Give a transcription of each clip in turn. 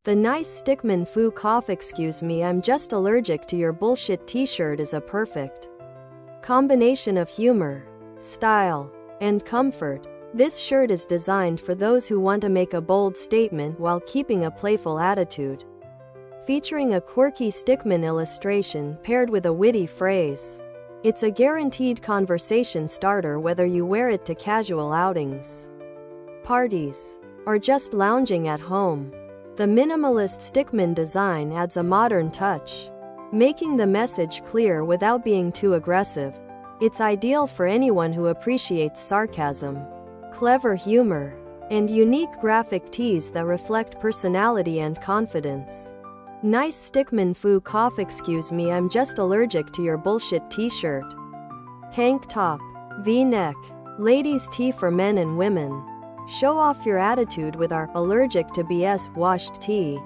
The nice Stickman foo cough excuse me I'm just allergic to your bullshit t-shirt is a perfect combination of humor, style, and comfort. This shirt is designed for those who want to make a bold statement while keeping a playful attitude. Featuring a quirky Stickman illustration paired with a witty phrase, it's a guaranteed conversation starter whether you wear it to casual outings, parties, or just lounging at home. The minimalist Stickman design adds a modern touch, making the message clear without being too aggressive. It's ideal for anyone who appreciates sarcasm, clever humor, and unique graphic tees that reflect personality and confidence. Nice Stickman foo cough excuse me I'm just allergic to your bullshit t-shirt. Tank top, V-neck, ladies tee for men and women. Show off your attitude with our Allergic to BS washed tee.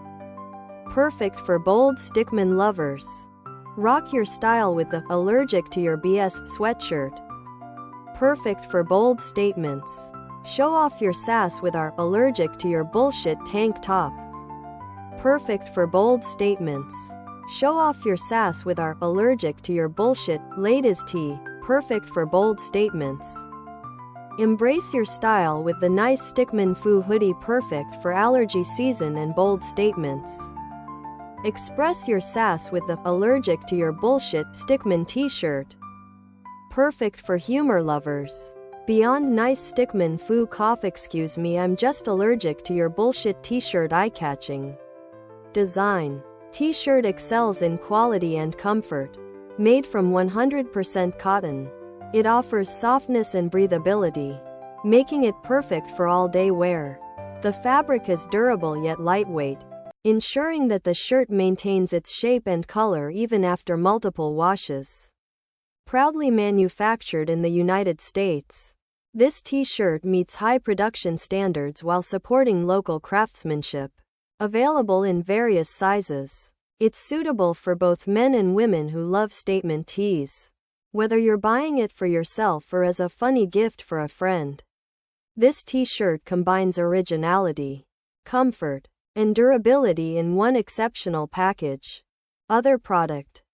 Perfect for bold Stickman lovers. Rock your style with the Allergic to your BS sweatshirt. Perfect for bold statements. Show off your sass with our Allergic to your bullshit tank top. Perfect for bold statements. Show off your sass with our Allergic to your bullshit ladies tee. Perfect for bold statements. Embrace your style with the nice Stickman foo hoodie, perfect for allergy season and bold statements. Express your sass with the Allergic to your bullshit Stickman t-shirt. Perfect for humor lovers. Beyond nice Stickman foo cough excuse me I'm just allergic to your bullshit t-shirt eye-catching design. T-shirt excels in quality and comfort. Made from 100% cotton, it offers softness and breathability, making it perfect for all-day wear. The fabric is durable yet lightweight, ensuring that the shirt maintains its shape and color even after multiple washes. Proudly manufactured in the United States, this t-shirt meets high production standards while supporting local craftsmanship. Available in various sizes, it's suitable for both men and women who love statement tees. Whether you're buying it for yourself or as a funny gift for a friend, this t-shirt combines originality, comfort, and durability in one exceptional package. Other product